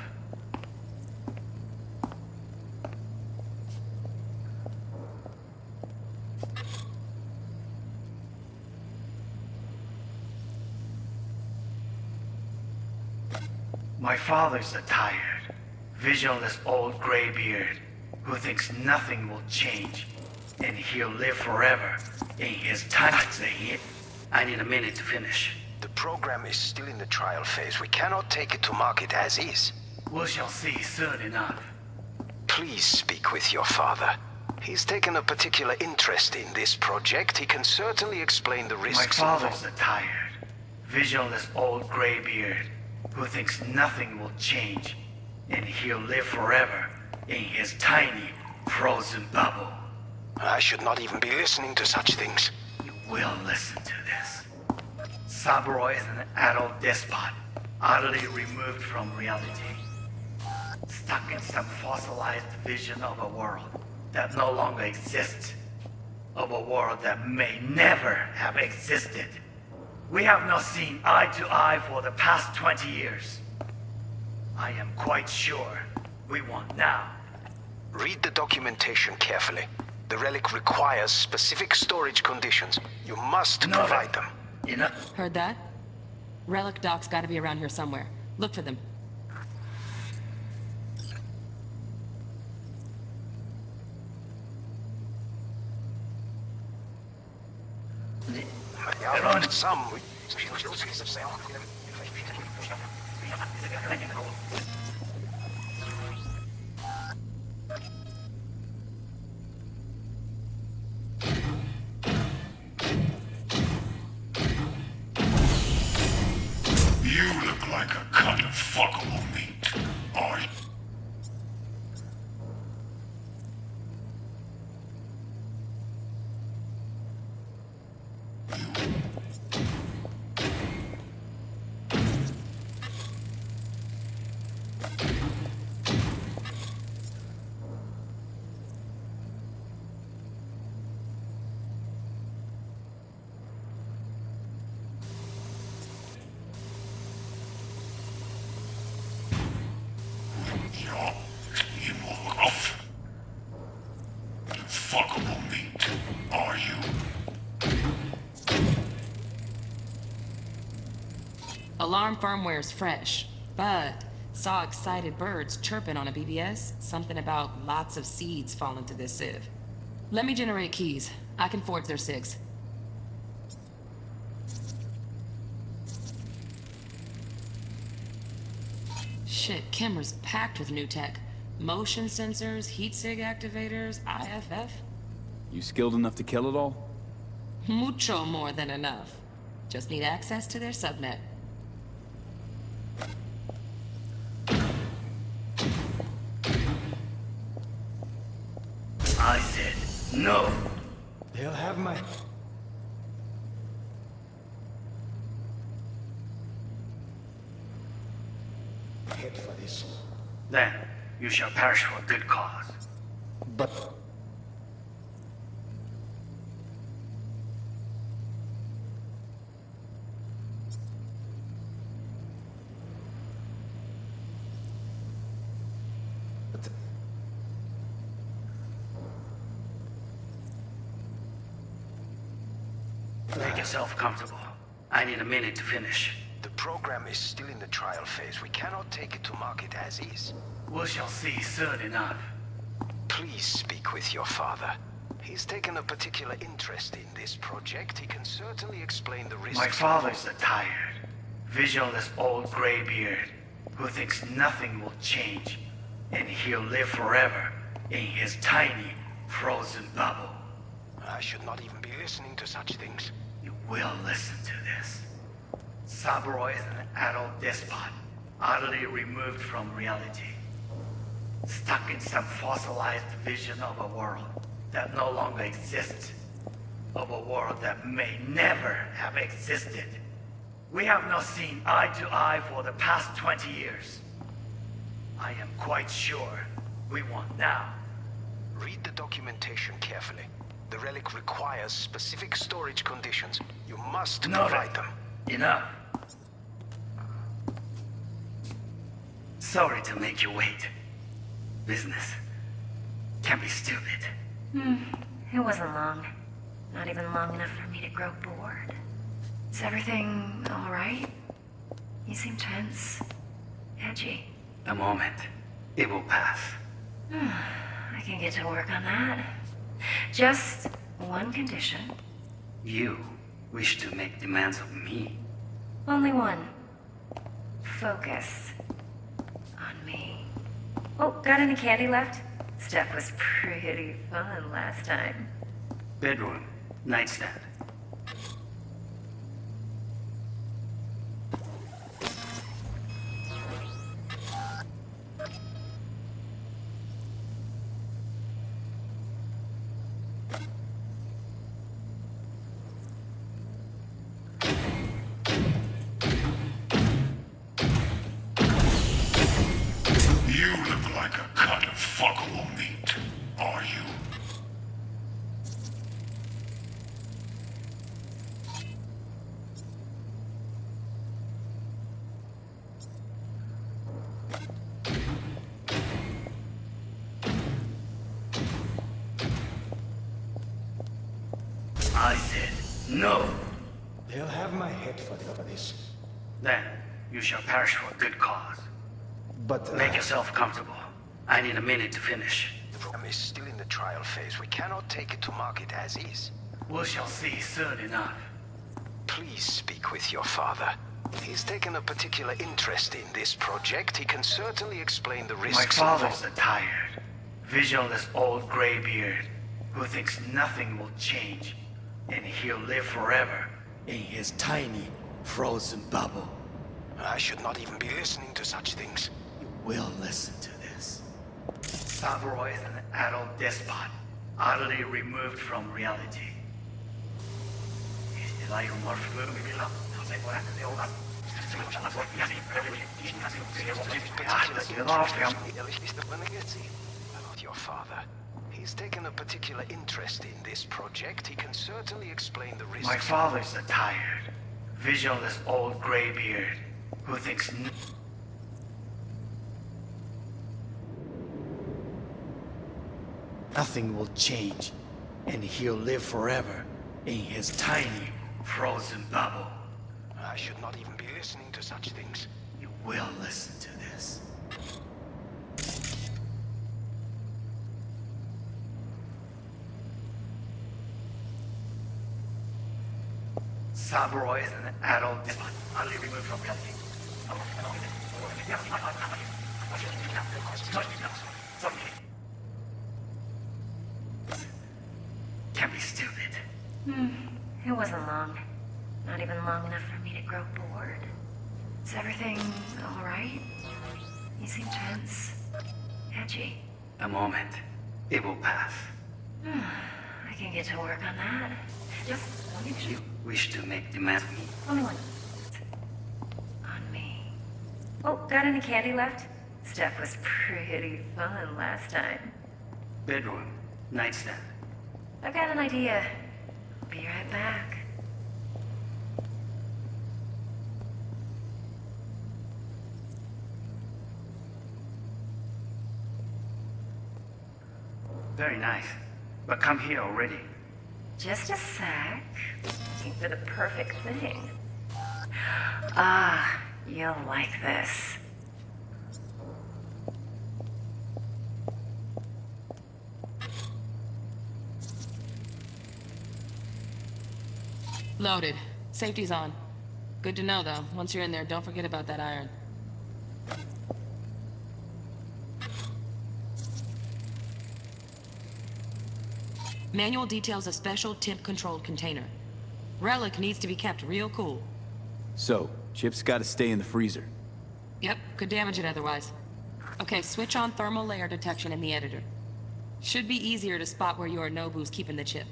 My father's a tired, visionless old graybeard who thinks nothing will change, and he'll live forever in his time. I need a minute to finish. The program is still in the trial phase. We cannot take it to market as is. We shall see soon enough. Please speak with your father. He's taken a particular interest in this project. He can certainly explain the risks My involved. father's a tired, visionless old graybeard who thinks nothing will change, and he'll live forever in his tiny, frozen bubble. I should not even be listening to such things. You will listen to this. Saburo is an adult despot, utterly removed from reality. Stuck in some fossilized vision of a world that no longer exists. Of a world that may never have existed. We have not seen eye to eye for the past 20 years. I am quite sure we want now. Read the documentation carefully. The relic requires specific storage conditions. You must provide them. Heard that? Relic docs gotta be around here somewhere. Look for them. Some... You look like a cut of fuckable meat. Are you? Fuckable meat. Are you? Alarm firmware's fresh, but saw excited birds chirping on a BBS. Something about lots of seeds falling through this sieve. Let me generate keys. I can forge their SIGs. Shit, Kimmer's packed with new tech. Motion sensors, heat sig activators, IFF. You skilled enough to kill it all? Mucho more than enough. Just need access to their subnet. I said, no. They'll have my... head for this. Then you shall perish for a good cause. But... Make yourself comfortable. I need a minute to finish. The program is still in the trial phase. We cannot take it to market as is. We shall see soon enough. Please speak with your father. He's taken a particular interest in this project. He can certainly explain the risks. My father's a tired, visionless old graybeard who thinks nothing will change, and he'll live forever in his tiny, frozen bubble. I should not even be listening to such things. You will listen to this. Cyberpunk is an adult despot, utterly removed from reality. Stuck in some fossilized vision of a world that no longer exists. Of a world that may never have existed. We have not seen eye to eye for the past 20 years. I am quite sure we want now. Read the documentation carefully. The relic requires specific storage conditions. You must provide them. Enough. Sorry to make you wait. Business can be stupid. It wasn't long. Not even long enough for me to grow bored. Is everything all right? You seem tense. Edgy. A moment. It will pass. I can get to work on that. Just one condition. You wish to make demands of me. Only one. Focus on me. Oh, got any candy left? Stuff was pretty fun last time. Bedroom. Nightstand. You look like a cut of fuckable meat, are you? I said no. They'll have my head for this. Then you shall perish for a good cause. But... Make yourself comfortable. I need a minute to finish. The program is still in the trial phase. We cannot take it to market as is. We shall see soon enough. Please speak with your father. He's taken a particular interest in this project. He can certainly explain the risks. My father's a tired, visionless old graybeard who thinks nothing will change, and he'll live forever in his tiny, frozen bubble. I should not even be listening to such things. You will listen to this. Cyberpunk is an adult despot, utterly removed from reality. About your father. He's taken a particular interest in this project. He can certainly explain the risks. My father's a tired, visionless old graybeard who thinks nothing will change, and he'll live forever in his tiny, frozen bubble. I should not even be listening to such things. You will listen to this. Cyberpunk is an adult despot, utterly removed from reality. Can be stupid. It wasn't long. Not even long enough for me to grow bored. Is everything all right? You seem tense. Edgy. A moment. It will pass. I can get to work on that. Just one condition. You wish to make demands of me. Only one. On me. Oh, got any candy left? Stuff was pretty fun last time. Bedroom, nightstand. I've got an idea. Be right back. Very nice. But come here already. Just a sec. Looking for the perfect thing. Ah, you'll like this. Loaded. Safety's on. Good to know, though. Once you're in there, don't forget about that iron. Manual details a special temp-controlled container. Relic needs to be kept real cool. So, Chip's gotta stay in the freezer. Yep, could damage it otherwise. Okay, switch on thermal layer detection in the editor. Should be easier to spot where Yorinobu's keeping the chip.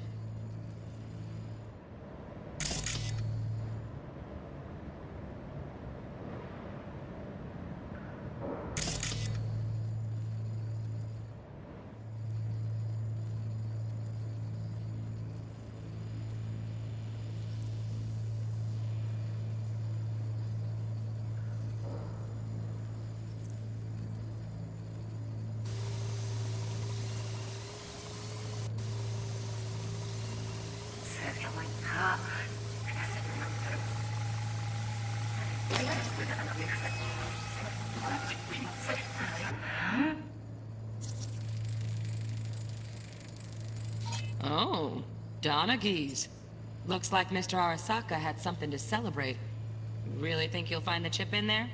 Oh, Donaghys. Looks like Mr. Arasaka had something to celebrate. Really think you'll find the chip in there?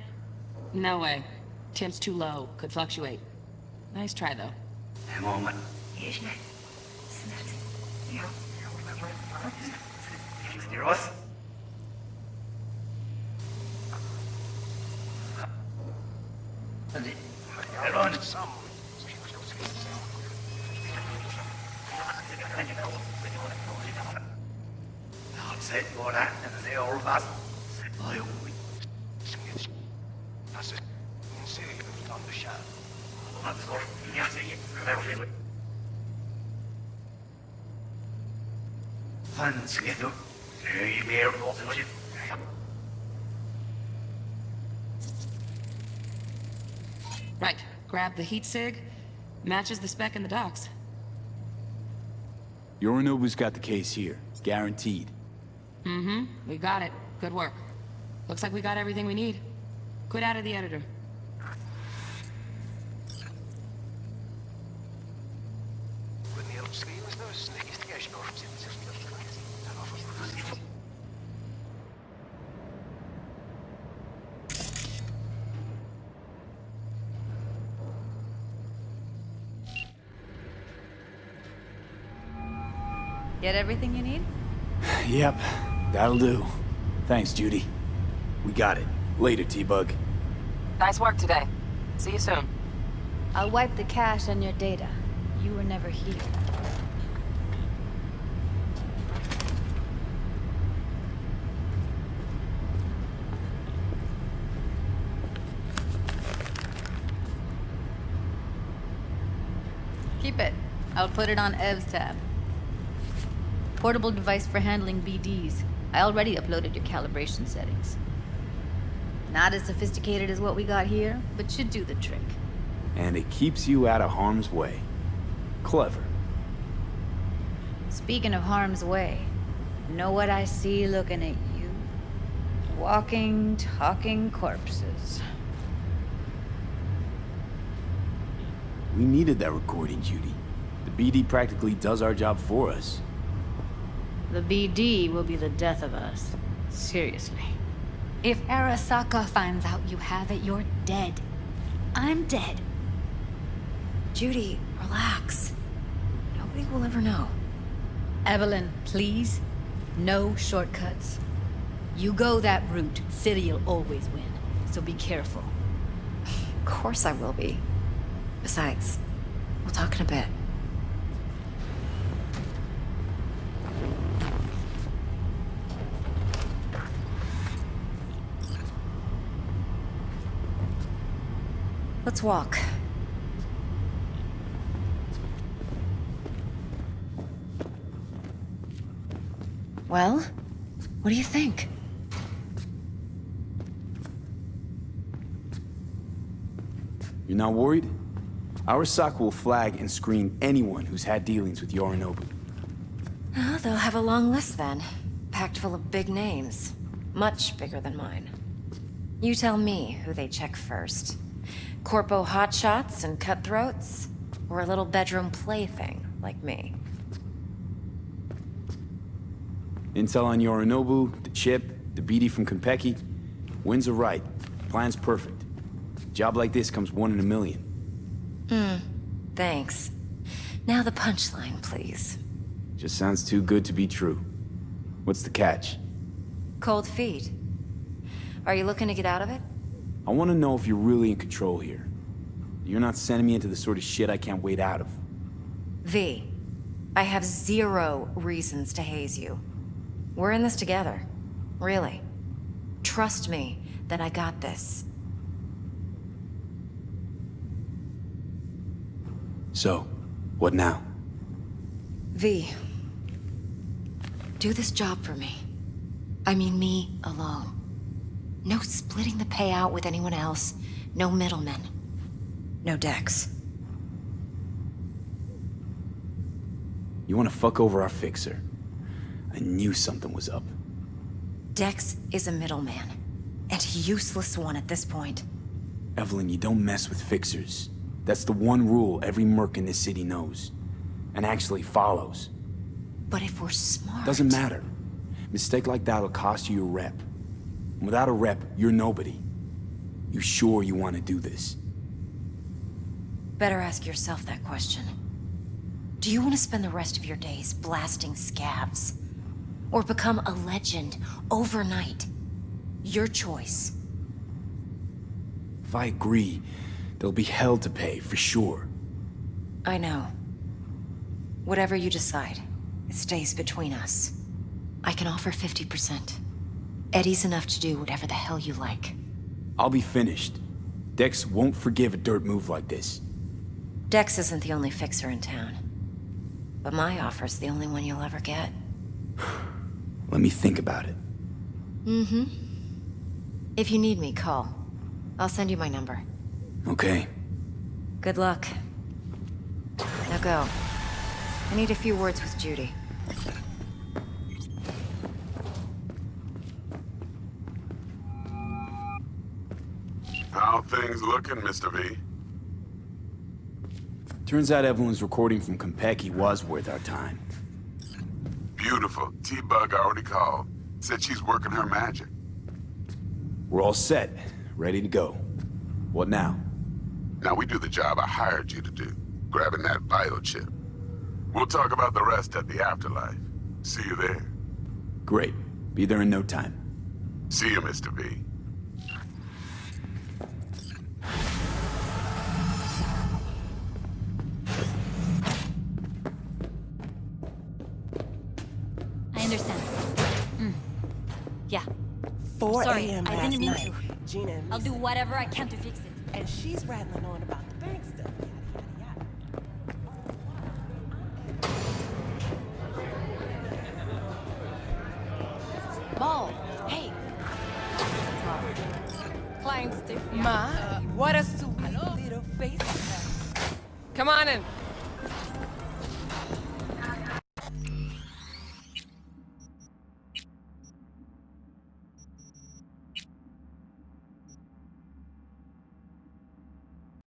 No way. Temp's too low. Could fluctuate. Nice try, though. A moment. Ross? Set går det, det är orvat. Right. Grab the heat sig. Matches the spec in the docks. Yorinobu's got the case here. Guaranteed. Mm-hmm. We got it. Good work. Looks like we got everything we need. Quit out of the editor. Get everything you need? Yep, that'll do. Thanks, Judy. We got it. Later, T-Bug. Nice work today. See you soon. I'll wipe the cache on your data. You were never here. Keep it. I'll put it on Ev's tab. Portable device for handling BDs. I already uploaded your calibration settings. Not as sophisticated as what we got here, but should do the trick. And it keeps you out of harm's way. Clever. Speaking of harm's way, know what I see looking at you? Walking, talking corpses. We needed that recording, Judy. The BD practically does our job for us. The BD will be the death of us. Seriously. If Arasaka finds out you have it, you're dead. I'm dead. Judy, relax. Nobody will ever know. Evelyn, please. No shortcuts. You go that route, City'll always win. So be careful. Of course I will be. Besides, we'll talk in a bit. Let's walk. Well, what do you think? You're not worried? Arasaka will flag and screen anyone who's had dealings with Yorinobu. Oh, they'll have a long list then. Packed full of big names. Much bigger than mine. You tell me who they check first. Corpo hotshots and cutthroats? Or a little bedroom plaything like me? Intel on Yorinobu, the chip, the BD from Konpeki. Winds are right. Plan's perfect. Job like this comes 1 in a million. Thanks. Now the punchline, please. Just sounds too good to be true. What's the catch? Cold feet. Are you looking to get out of it? I want to know if you're really in control here. You're not sending me into the sort of shit I can't wait out of. V, I have 0 reasons to haze you. We're in this together. Really. Trust me that I got this. So, what now? V, do this job for me. I mean me alone. No splitting the payout with anyone else. No middlemen. No Dex. You want to fuck over our fixer? I knew something was up. Dex is a middleman. And a useless one at this point. Evelyn, you don't mess with fixers. That's the one rule every merc in this city knows. And actually follows. But if we're smart... Doesn't matter. Mistake like that'll cost you your rep. And without a rep, you're nobody. You sure you want to do this? Better ask yourself that question. Do you want to spend the rest of your days blasting scavs? Or become a legend overnight? Your choice. If I agree, there'll be hell to pay, for sure. I know. Whatever you decide, it stays between us. I can offer 50%. Eddie's enough to do whatever the hell you like. I'll be finished. Dex won't forgive a dirt move like this. Dex isn't the only fixer in town. But my offer's the only one you'll ever get. Let me think about it. Mm-hmm. If you need me, call. I'll send you my number. Okay. Good luck. Now go. I need a few words with Judy. How things looking, Mr. V? Turns out Evelyn's recording from Konpeki was worth our time. Beautiful. T-Bug already called. Said she's working her magic. We're all set. Ready to go. What now? Now we do the job I hired you to do. Grabbing that vital chip. We'll talk about the rest at the afterlife. See you there. Great. Be there in no time. See you, Mr. V. I understand. Yeah. 4 Sorry, a.m. I last didn't mean night. to. Gina and I'll do Lisa- whatever I can to fix it. And she's rattling on about the bank stuff. Ball, hey. Client stiff. My, what a sweet little face. Come on in.